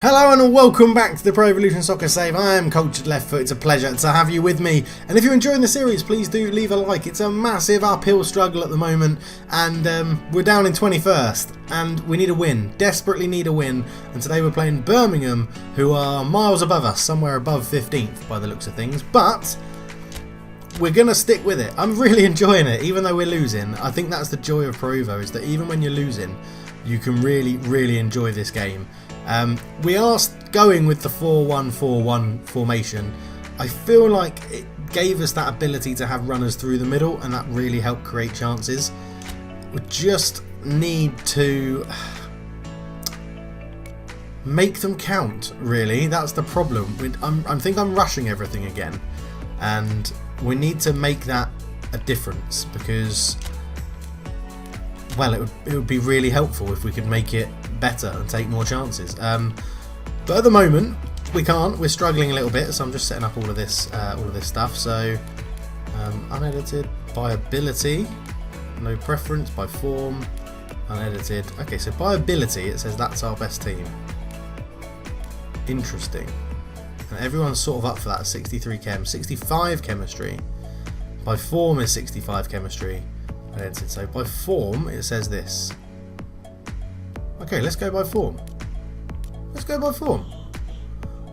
Hello and welcome back to the Pro Evolution Soccer Save. I am Cultured Left Foot. It's a pleasure to have you with me. And if you're enjoying the series, please do leave a like. It's a massive uphill struggle at the moment, and we're down in 21st, and we need a win. Desperately need a win. And today we're playing Birmingham, who are miles above us, somewhere above 15th by the looks of things. But we're going to stick with it. I'm really enjoying it, even though we're losing. I think that's the joy of Pro Evo, is that even when you're losing, you can really enjoy this game. We are going with the 4-1-4-1 formation. I feel like it gave us that ability to have runners through the middle, and that really helped create chances. We just need to make them count, really. That's the problem. I think I'm rushing everything again, and we need to make that a difference because, well, it would be really helpful if we could make it better and take more chances. But at the moment we can't. We're struggling a little bit, so I'm just setting up all of this stuff. So unedited by ability, no preference, by form, unedited. Okay, so by ability it says that's our best team. Interesting. And everyone's sort of up for that. 63 chem, 65 chemistry. By form is 65 chemistry. Unedited. So by form it says this. Okay, let's go by form. Let's go by form.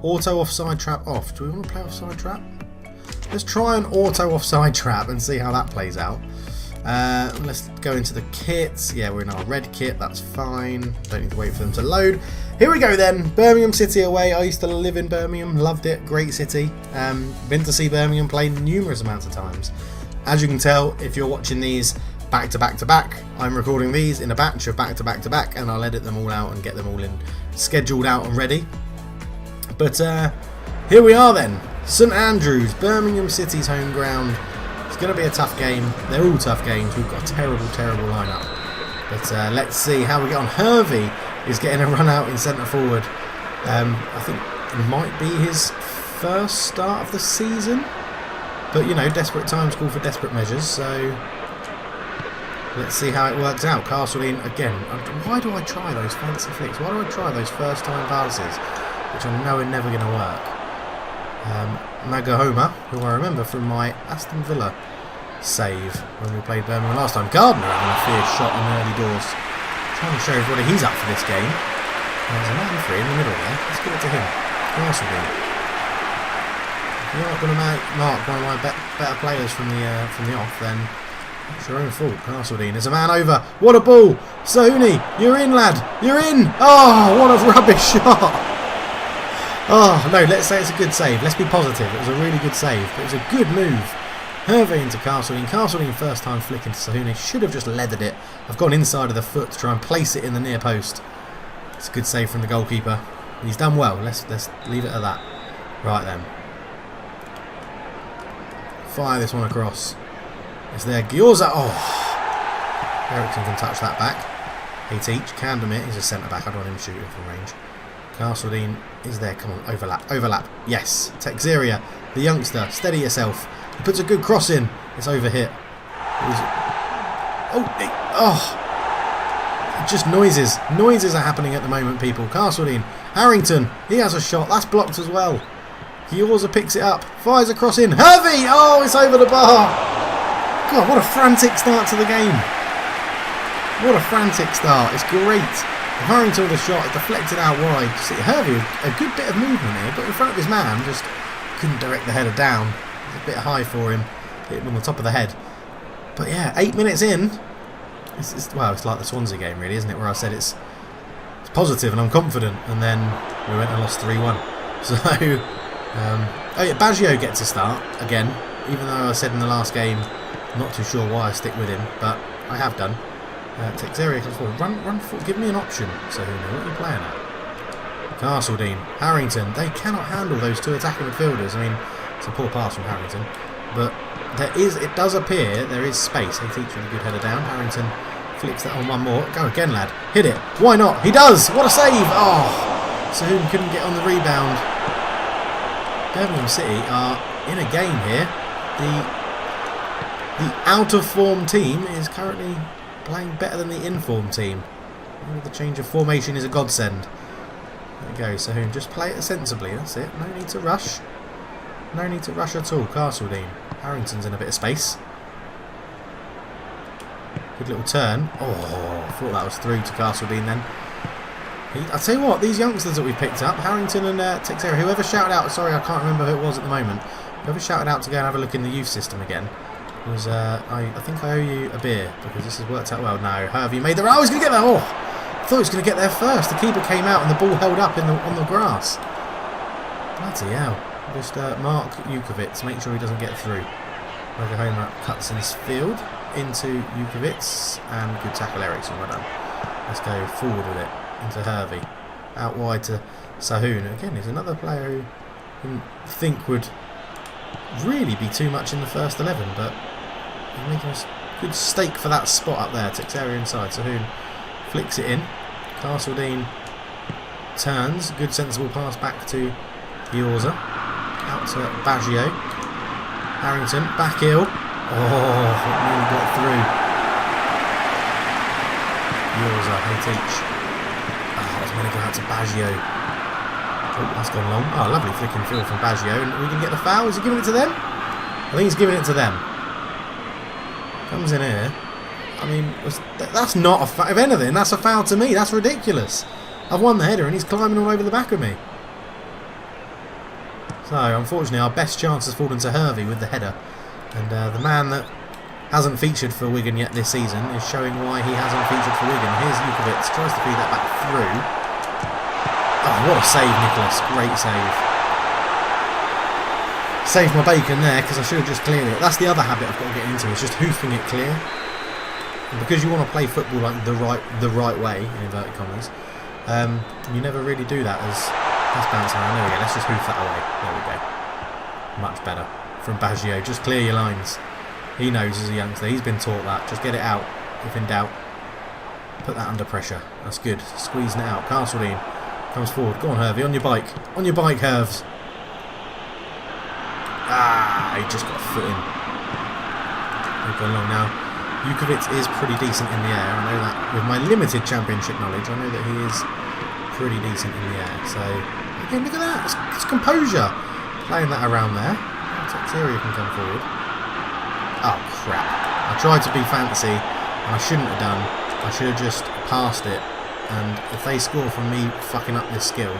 Auto offside trap off. Do we want to play offside trap? Let's try an auto offside trap and see how that plays out. Let's go into the kits. Yeah, we're in our red kit. That's fine. Don't need to wait for them to load. Here we go then. Birmingham City away. I used to live in Birmingham. Loved it. Great city. Been to see Birmingham play numerous amounts of times. As you can tell, if you're watching these back to back to back, I'm recording these in a batch of back to back to back, and I'll edit them all out and get them all in scheduled out and ready. But here we are then. St Andrews, Birmingham City's home ground. It's going to be a tough game. They're all tough games. We've got a terrible lineup. But let's see how we get on. Hervey is getting a run out in centre forward. I think it might be his first start of the season. But you know, desperate times call for desperate measures, so let's see how it works out. Castledean again. Why do I try those fancy flicks? Why do I try those first time passes, which I know are never going to work? Magahoma, who I remember from my Aston Villa save when we played Birmingham last time. Gardner having a fierce shot in the early doors. Trying to show everybody he's up for this game. There's a man free in the middle there. Let's give it to him. Castledean. If you're not going to mark one of my better players from the off, then it's your own fault. Castledean. There's a man over. What a ball! Sahuni, you're in, lad. You're in. Oh, what a rubbish shot! Oh no, let's say it's a good save. Let's be positive. It was a really good save. It was a good move. Hervey into Castledean. Castledean first time flick into Sahuni. Should have just leathered it. I've gone inside of the foot to try and place it in the near post. It's a good save from the goalkeeper. He's done well. Let's leave it at that. Right then. Fire this one across. It's there. Gyorza. Oh. Ericsson can touch that back. He teach. Candemir is a centre back. I don't want him shooting from range. Castledean is there. Come on. Overlap. Overlap. Yes. Texeria, the youngster. Steady yourself. He puts a good cross in. It's overhit. Just noises. Noises are happening at the moment, people. Castledean. Harrington. He has a shot. That's blocked as well. Gyorza picks it up. Fires a cross in. Hervey. Oh, it's over the bar. God, what a frantic start to the game. What a frantic start. It's great. Harrington with a shot, deflected out wide. See, Hervey, a good bit of movement here, but in front of his man, just couldn't direct the header down. It's a bit high for him. Hit him on the top of the head. But yeah, 8 minutes in. It's like the Swansea game, really, isn't it? Where I said it's positive and I'm confident, and then we went and lost 3-1. So, oh yeah, Baggio gets a start again, even though I said in the last game, not too sure why I stick with him, but I have done. Texeria comes forward. Run forward. Give me an option. So what are you playing at? Castledean, Harrington. They cannot handle those two attacking midfielders. I mean, it's a poor pass from Harrington, but it does appear there is space. He teaches a good header down. Harrington flicks that on one more. Go again, lad. Hit it. Why not? He does. What a save! Oh, Sahun couldn't get on the rebound. Birmingham City are in a game here. The out of form team is currently playing better than the in-form team. The change of formation is a godsend. There we go, Sahun. Just play it sensibly. That's it. No need to rush. No need to rush at all. Castledine. Harrington's in a bit of space. Good little turn. Oh, I thought that was through to Castledine then. I'll tell you what, these youngsters that we've picked up, Harrington and Texera, whoever shouted out, sorry I can't remember who it was at the moment, whoever shouted out to go and have a look in the youth system again, was, I think I owe you a beer, because this has worked out well. No, Hervey made the... Oh, he's going to get there! Oh! I thought he was going to get there first. The keeper came out and the ball held up on the grass. Bloody hell. Just mark Jukovic, make sure he doesn't get through. Oklahoma cuts in his field into Jukovic, and good tackle Eriksson, well done. Let's go forward with it. Into Hervey, out wide to Sahun. Again, he's another player who you wouldn't think would really be too much in the first 11, but he's making a good stake for that spot up there. Texera inside, Sahun flicks it in. Castledine turns, good sensible pass back to Giorza, out to Baggio. Harrington, back heel. Oh, it nearly got through. Giorza, hey teach. I'm going to go out to Baggio. Oh, that's gone long. Oh, lovely flicking field from Baggio. And we can get the foul. Is he giving it to them? I think he's giving it to them. Comes in here. I mean, that's not a foul. If anything, that's a foul to me. That's ridiculous. I've won the header and he's climbing all over the back of me. So, unfortunately, our best chance has fallen to Hervey with the header. And the man that hasn't featured for Wigan yet this season is showing why he hasn't featured for Wigan. Here's Jukovic, tries to feed that back through. Oh, what a save, Nicholas. Great save. Saved my bacon there because I should have just cleared it. That's the other habit I've got to get into, is just hoofing it clear. And because you want to play football like the right way, in inverted commas, you never really do that as... That's bouncing around. There we go. Let's just hoof that away. There we go. Much better. From Baggio. Just clear your lines. He knows as a youngster. He's been taught that. Just get it out if in doubt. Put that under pressure. That's good. Squeezing it out. Castledine comes forward. Go on, Hervey. On your bike. On your bike, Herves. Ah, he just got a foot in. We've gone long now. Jukovic is pretty decent in the air. I know that with my limited championship knowledge. I know that he is pretty decent in the air. So, again, look at that. It's composure. Playing that around there. Texera can come forward. Oh, crap. I tried to be fancy, and I shouldn't have done. I should have just passed it. And if they score from me fucking up this skill,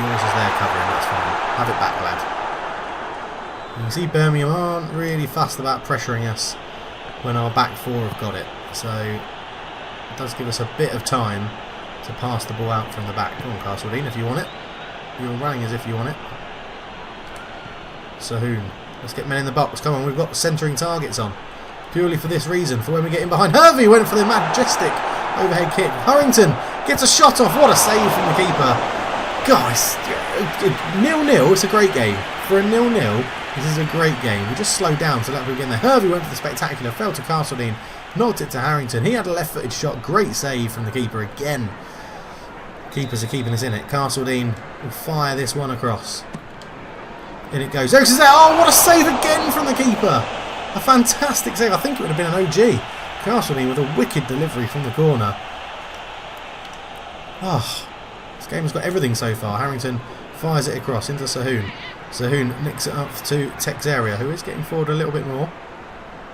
yours is there covering, that's fine. Have it back, lad. You can see Birmingham aren't really fussed about pressuring us when our back four have got it. So, it does give us a bit of time to pass the ball out from the back. Come on, Castledine, if you want it. You're running as if you want it. Sahun. Let's get men in the box. Come on, we've got centering targets on. Purely for this reason, for when we get in behind. Hervey went for the majestic overhead kick. Harrington gets a shot off. What a save from the keeper. Guys, 0-0, it's a great game. For a 0-0, this is a great game. We just slowed down so that we get in there. Hervey went for the spectacular, fell to Castledine, knocked it to Harrington. He had a left-footed shot. Great save from the keeper again. Keepers are keeping us in it. Castledine will fire this one across. In it goes. Eriksson's there. Oh, what a save again from the keeper. A fantastic save. I think it would have been an OG. Castledine with a wicked delivery from the corner. Oh, this game has got everything so far. Harrington fires it across into Sahun. Sahun nicks it up to Texera, who is getting forward a little bit more.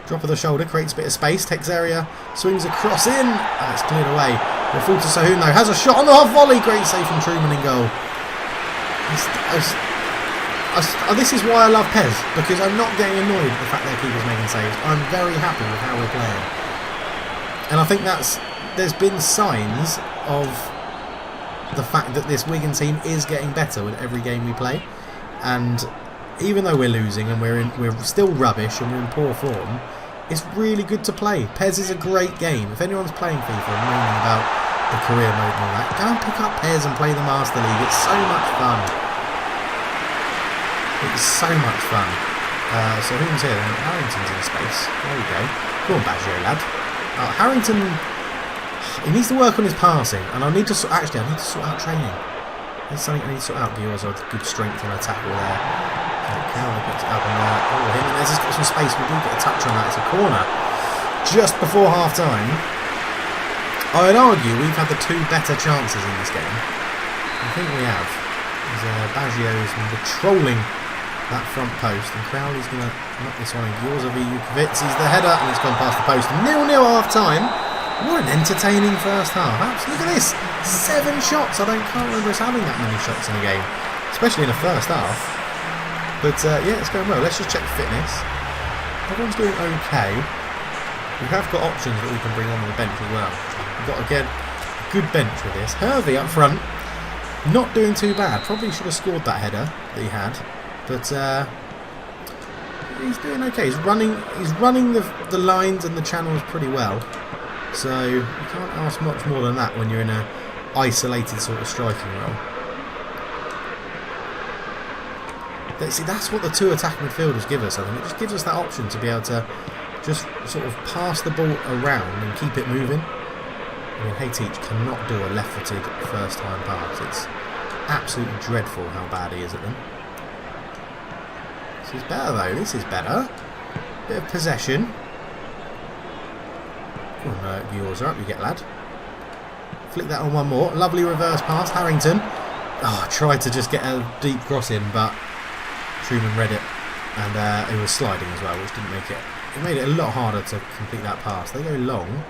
Drop of the shoulder, creates a bit of space. Texera swings across in. Oh, it's cleared away. We'll fall to Sahun though. Has a shot on the half volley. Great save from Truman in goal. This is why I love PES, because I'm not getting annoyed at the fact their keeper's making saves. I'm very happy with how we're playing. And I think there's been signs of the fact that this Wigan team is getting better with every game we play. And even though we're losing and we're still rubbish and we're in poor form, it's really good to play. PES is a great game. If anyone's playing FIFA and moaning about the career mode and all that, go and pick up PES and play the Master League. It's so much fun. It's so much fun. So who's here then? Harrington's in space. There we go. Go on, Baggio, lad. Harrington, he needs to work on his passing, and I need to sort out training. There's something I need to sort out. Giorza with good strength on a tackle there. Cowley puts it up and Jimenez has got some space. We do get a touch on that. It's a corner. Just before half time. I'd argue we've had the 2 better chances in this game. I think we have. Baggio's trolling that front post, and Crowley's going to knock this one in. Gyorza v Jukovic is the header, and it's gone past the post. 0-0 half time. What an entertaining first half. Look at this. 7 shots. Can't remember us having that many shots in a game, especially in the first half. But yeah, it's going well. Let's just check fitness. Everyone's doing okay. We have got options that we can bring on the bench as well. We've got, again, a good bench with this. Hervey up front, not doing too bad. Probably should have scored that header that he had. But he's doing okay. He's running the lines and the channels pretty well. So you can't ask much more than that when you're in a isolated sort of striking role. See, that's what the 2 attacking midfielders give us. I think it just gives us that option to be able to just sort of pass the ball around and keep it moving. I mean, heady cannot do a left-footed first-time pass. It's absolutely dreadful how bad he is at them. This is better though. This is better. Bit of possession. Come on, Gyorza, up you get, lad. Flick that on one more. Lovely reverse pass. Harrington. Oh, I tried to just get a deep cross in, but Truman read it, and it was sliding as well, which didn't make it. It made it a lot harder to complete that pass. They go long.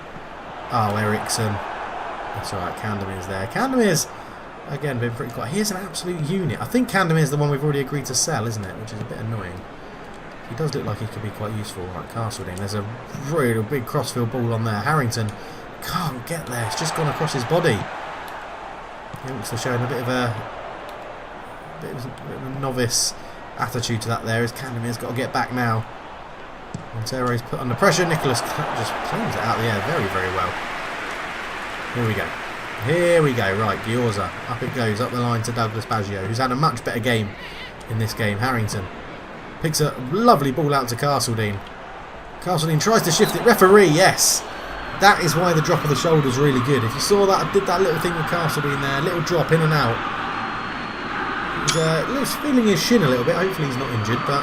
Oh, Eriksson. That's alright, Candamir's there. Candamir's, again, been pretty quiet. He is an absolute unit. I think Candamir's the one we've already agreed to sell, isn't it? Which is a bit annoying. He does look like he could be quite useful. Right, Castledine. There's a really big crossfield ball on there. Harrington can't get there. It's just gone across his body. He looks to showing a bit of a novice attitude to that there. As Candamir's got to get back now. Montero's put under pressure. Nicholas just plays it out of the air very, very well. Here we go. Here we go. Right, Gyorza. Up it goes, up the line to Douglas Baggio, who's had a much better game in this game. Harrington picks a lovely ball out to Castledine. Castledine tries to shift it. Referee, yes. That is why the drop of the shoulder is really good. If you saw that, I did that little thing with Castledine there. Little drop in and out. He's feeling his shin a little bit. Hopefully he's not injured, but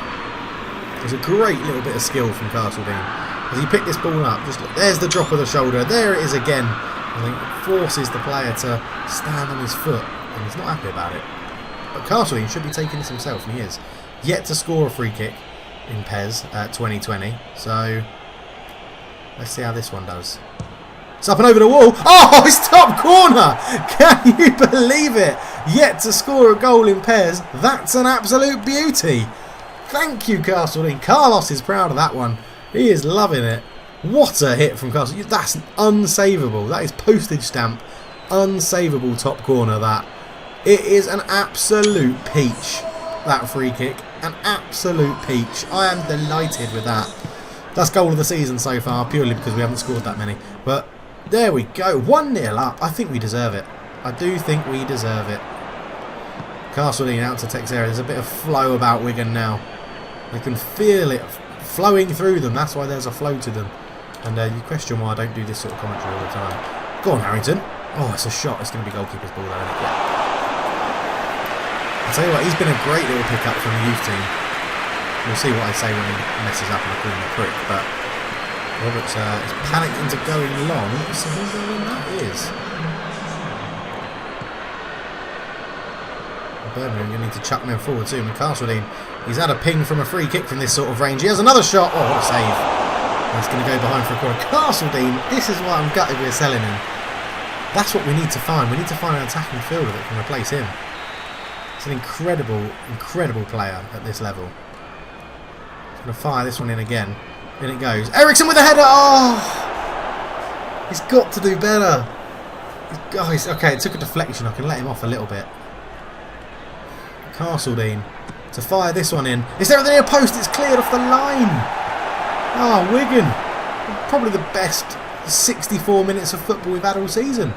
there's a great little bit of skill from Castledine. As he picked this ball up, just look, there's the drop of the shoulder. There it is again. I think it forces the player to stand on his foot, and he's not happy about it. But Castledine should be taking this himself, and he is. Yet to score a free kick in PES 2020. So let's see how this one does. It's up and over the wall. Oh, it's top corner! Can you believe it? Yet to score a goal in PES. That's an absolute beauty. Thank you, Castledine. Carlos is proud of that one. He is loving it. What a hit from Castledine. That's unsavable. That is postage stamp. Unsavable top corner, that. It is an absolute peach, that free kick. An absolute peach. I am delighted with that. That's goal of the season so far, purely because we haven't scored that many. But there we go. 1-0 up. I think we deserve it. I do think we deserve it. Castledine out to Texera. There's a bit of flow about Wigan now. They can feel it flowing through them. That's why there's a flow to them. And you question why I don't do this sort of commentary all the time. Go on, Harrington. Oh, it's a shot. It's going to be goalkeeper's ball, though, isn't it? Yeah. I'll tell you what, he's been a great little pick-up from the youth team. We'll see what I say when he messes up and I call him a prick. But Roberts is panicked into going long. So who's going to win that is? Birmingham going to need to chuck men forward soon. Castledine, he's had a ping from a free kick from this sort of range. He has another shot. Oh, what a save. That's going to go behind for a corner. Castledine, this is why I'm gutted we're selling him. That's what we need to find. We need to find an attacking fielder that can replace him. It's an incredible, incredible player at this level. He's going to fire this one in again. In it goes. Eriksson with a header. Oh! He's got to do better. Guys, okay, it took a deflection. I can let him off a little bit. Castledine to fire this one in. Is there a near post? It's cleared off the line. Oh, Wigan. Probably the best 64 minutes of football we've had all season.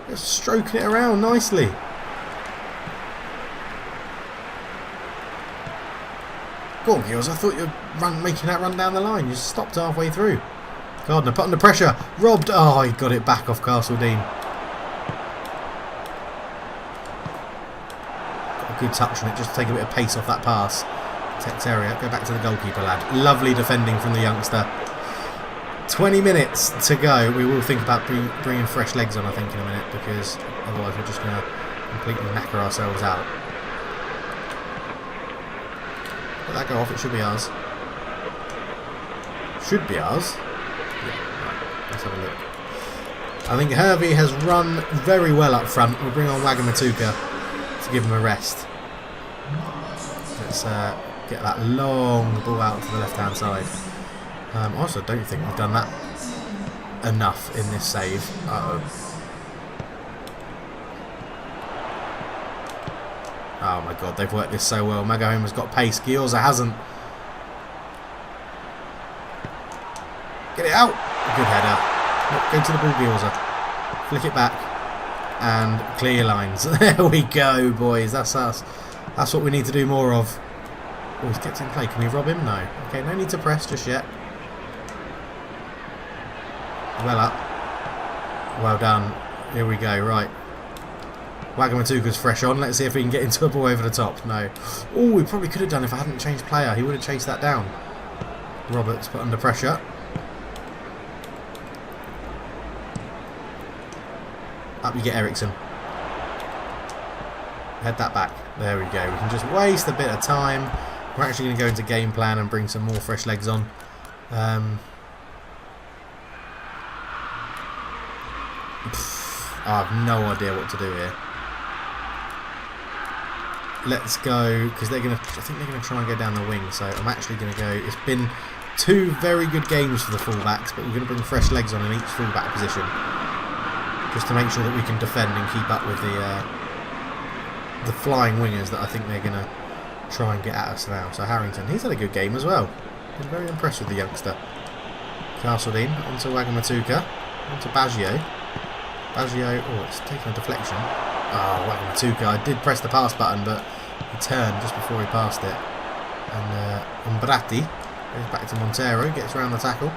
Just stroking it around nicely. Go on, Gyorza. I thought you were making that run down the line. You stopped halfway through. Gardner put under pressure. Robbed. Oh, he got it back off Castledine. Got a good touch on it just to take a bit of pace off that pass. Texeria, go back to the goalkeeper, lad. Lovely defending from the youngster. 20 minutes to go. We will think about bringing fresh legs on, I think, in a minute, because otherwise we're just going to completely knacker ourselves out. Let that go off. It should be ours. Should be ours. Yeah, right. Let's have a look. I think Hervey has run very well up front. We'll bring on Wagamatuka to give him a rest. Let's get that long ball out to the left-hand side. I also don't think we've done that enough in this save. Uh-oh. Oh my god, they've worked this so well. Magahoma's got pace. Gioza hasn't. Get it out. Good header. Go to the ball, Gioza. Flick it back. And clear your lines. There we go, boys. That's us. That's what we need to do more of. Oh, he's kept in play. Can we rob him? No. Okay, no need to press just yet. Well up. Well done. Here we go. Right. Wagamatuka's fresh on. Let's see if we can get into a ball over the top. No. Oh, we probably could have done if I hadn't changed player. He would have chased that down. Roberts put under pressure. Up you get Ericsson. Head that back. There we go. We can just waste a bit of time. We're actually going to go into game plan and bring some more fresh legs on. I have no idea what to do here. Let's go, because they're going to. I think they're going to try and go down the wing. So I'm actually going to go. It's been 2 very good games for the fullbacks, but we're going to bring fresh legs on in each fullback position, just to make sure that we can defend and keep up with the flying wingers that I think they're going to try and get at us now. So Harrington, he's had a good game as well. Been very impressed with the youngster. Castledine onto Wagamatuka, onto Baggio. Baggio, oh, it's taken a deflection. Oh, Wagamatuka, I did press the pass button, but he turned just before he passed it. And Umbratti goes back to Montero, gets around the tackle.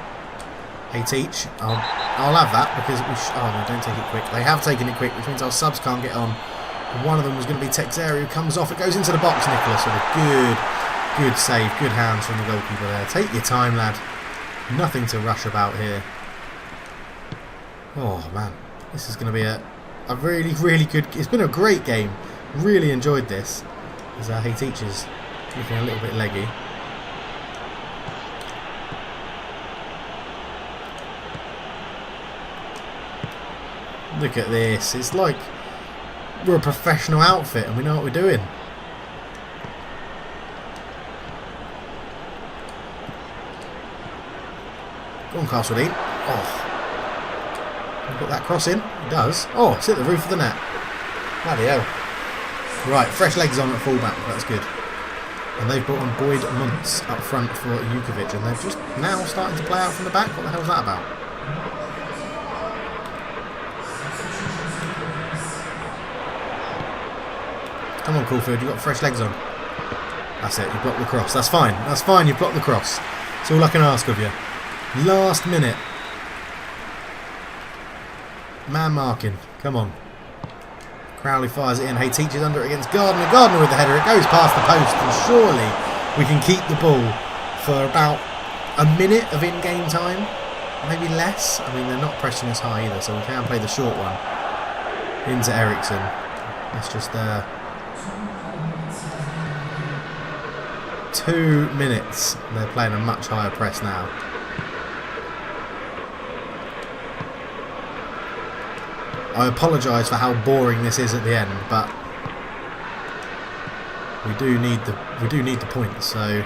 Hey, Teach, I'll have that because oh no, don't take it quick. They have taken it quick, which means our subs can't get on. One of them was going to be Texeria, who comes off. It goes into the box, Nicholas, with a good save, good hands from the goalkeeper there. Take your time, lad. Nothing to rush about here. Oh man, this is going to be a really good. It's been a great game. Really enjoyed this. As Hey Teach is looking a little bit leggy. Look at this. It's like we're a professional outfit and we know what we're doing. Go on, Castledine. Oh. Put that cross in. It does. Oh, it's hit the roof of the net. Bloody hell. Right, fresh legs on at fullback. That's good. And they've brought on Boyd Muntz up front for Jukovic, and they're just now starting to play out from the back. What the hell's that about? Come on, Caulfield, you've got fresh legs on. That's it, you blocked the cross. That's fine. That's fine, you blocked the cross. That's all I can ask of you. Last minute. Man marking. Come on. Crowley fires it in. Hey, Teacher's under it against Gardner. Gardner with the header. It goes past the post. And surely we can keep the ball for about a minute of in-game time. Maybe less. I mean, they're not pressing us high either, so we can play the short one. Into Ericsson. Let's just... 2 minutes. They're playing a much higher press now. I apologise for how boring this is at the end, but we do need the points. So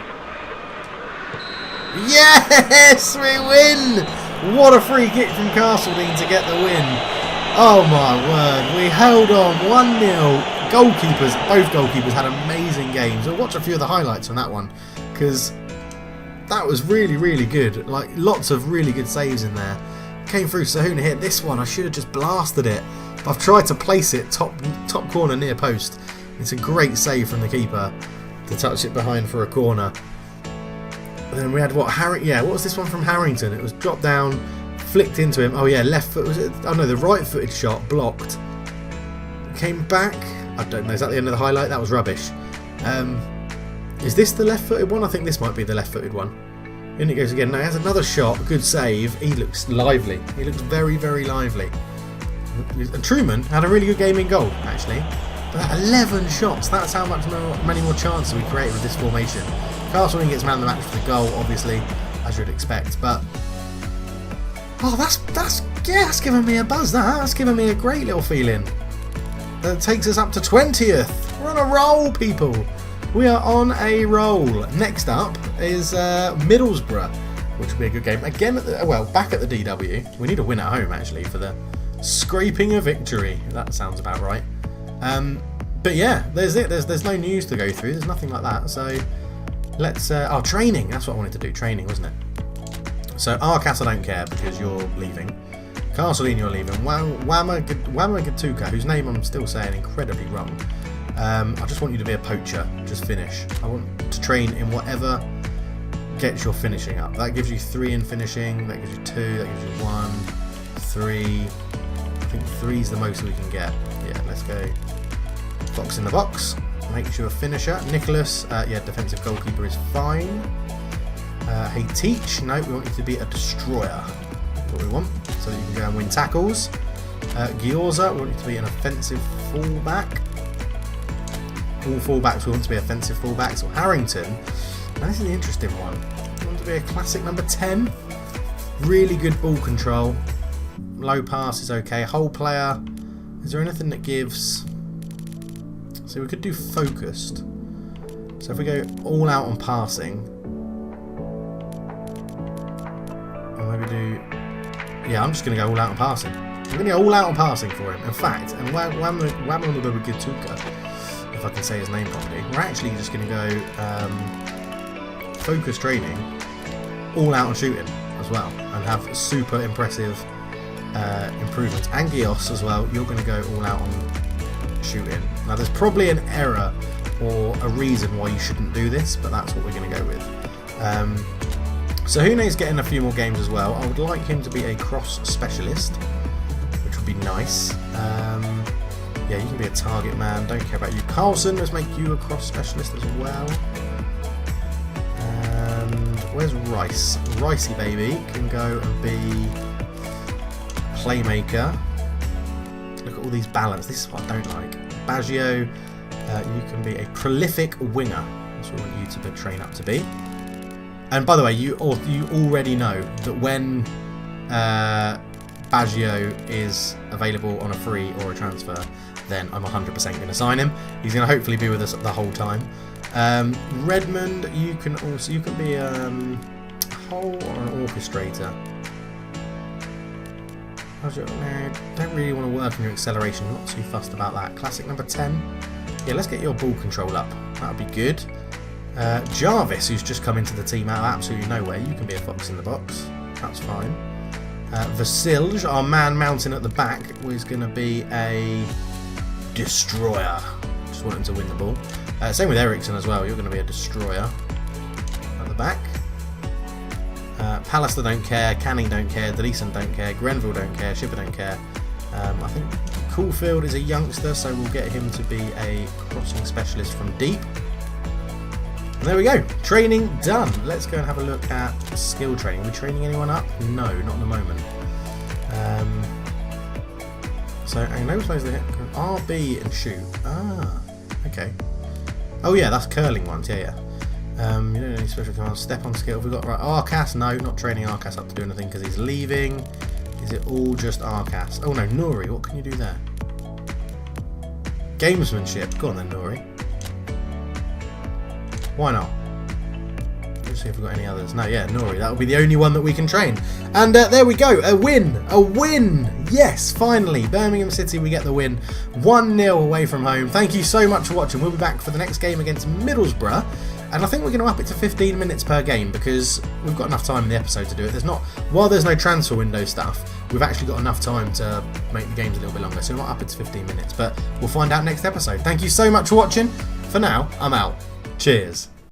yes, we win! What a free kick from Castledine to get the win. Oh my word, we held on 1-0. Goalkeepers, both goalkeepers had amazing games. We'll watch a few of the highlights from that one, because that was really good. Like, lots of really good saves in there. Came through Sahuna here. This one I should have just blasted it. I've tried to place it top corner near post. It's a great save from the keeper to touch it behind for a corner. And then we had what was this one from Harrington? It was dropped down, flicked into him. Oh yeah, left foot was it? Oh no, the right-footed shot blocked. Came back. I don't know. Is that the end of the highlight? That was rubbish. Is this the left-footed one? I think this might be the left-footed one. In it goes again. Now he has another shot. Good save. He looks lively. He looks very, very lively. And Truman had a really good game in goal, actually. But 11 shots. That's how many more chances we created with this formation. Castleton gets man of the match for the goal, obviously, as you'd expect. But oh, that's given me a buzz. That's given me a great little feeling. That takes us up to 20th. We're on a roll, people. We are on a roll. Next up is Middlesbrough, which will be a good game. Again, back at the DW. We need a win at home, actually, for the scraping a victory. That sounds about right. But yeah, there's it. There's no news to go through. There's nothing like that. So let's... training. That's what I wanted to do. Training, wasn't it? So Arcas, I don't care because you're leaving. Castleton, you're leaving. Wamagatuka, whose name I'm still saying incredibly wrong. I just want you to be a poacher. Just finish. I want to train in whatever gets your finishing up. That gives you 3 in finishing. That gives you 2. That gives you 1, 3. I think 3 is the most we can get. Yeah, let's go. Fox in the box. Makes you a finisher. Nicholas, defensive goalkeeper is fine. Hey, Teach. No, we want you to be a destroyer. That's what we want. So that you can go and win tackles. Gyorza, we want you to be an offensive fullback. All fullbacks we want to be offensive fullbacks. Or Harrington. Now this is the interesting one. We want to be a classic number 10. Really good ball control. Low pass is okay. Whole player. Is there anything that gives... So we could do focused. So if we go all out on passing. Or maybe do... Yeah, I'm just going to go all out on passing. I'm going to go all out on passing for him. In fact, and Wamagatuka, if I can say his name properly, we're actually just going to go focus training, all out on shooting as well, and have super impressive improvements. And Gios as well, you're going to go all out on shooting. Now there's probably an error or a reason why you shouldn't do this, but that's what we're going to go with. So Hune's getting a few more games as well. I would like him to be a cross specialist, which would be nice. Yeah, you can be a target man, don't care about you. Carlson, let's make you a cross specialist as well. And where's Rice? Ricey baby can go and be playmaker. Look at all these balance. This is what I don't like. Baggio, you can be a prolific winger. That's what we want you to train up to be. And by the way, you already know that when Baggio is available on a free or a transfer, then I'm 100% going to sign him. He's going to hopefully be with us the whole time. Redmond, you can be a whole or an orchestrator. Don't really want to work on your acceleration. Not too fussed about that. Classic number 10. Yeah, let's get your ball control up. That would be good. Jarvis, who's just come into the team out of absolutely nowhere. You can be a fox in the box. That's fine. Vasilj, our man mountain at the back, is going to be a destroyer. Just want him to win the ball. Same with Ericsson as well. You're going to be a destroyer at the back. Pallister don't care. Canning don't care. Deleeson don't care. Grenville don't care. Shipper don't care. I think Caulfield is a youngster, so we'll get him to be a crossing specialist from deep. And there we go. Training done. Let's go and have a look at skill training. Are we training anyone up? No, not at the moment. So I know supposed to hit RB and shoot. Ah, okay. Oh yeah, that's curling ones. Yeah. You don't need any special commands. Step on skill. We've got right. Arcas. No, not training Arcas up to do anything because he's leaving. Is it all just Arcas? Oh no, Nuri. What can you do there? Gamesmanship. Go on then, Nuri. Why not? Let's see if we've got any others. No, yeah, Nori. That will be the only one that we can train. And there we go. A win. A win. Yes, finally. Birmingham City, we get the win. 1-0 away from home. Thank you so much for watching. We'll be back for the next game against Middlesbrough. And I think we're going to up it to 15 minutes per game because we've got enough time in the episode to do it. While there's no transfer window stuff, we've actually got enough time to make the games a little bit longer. So we might up it to 15 minutes. But we'll find out next episode. Thank you so much for watching. For now, I'm out. Cheers.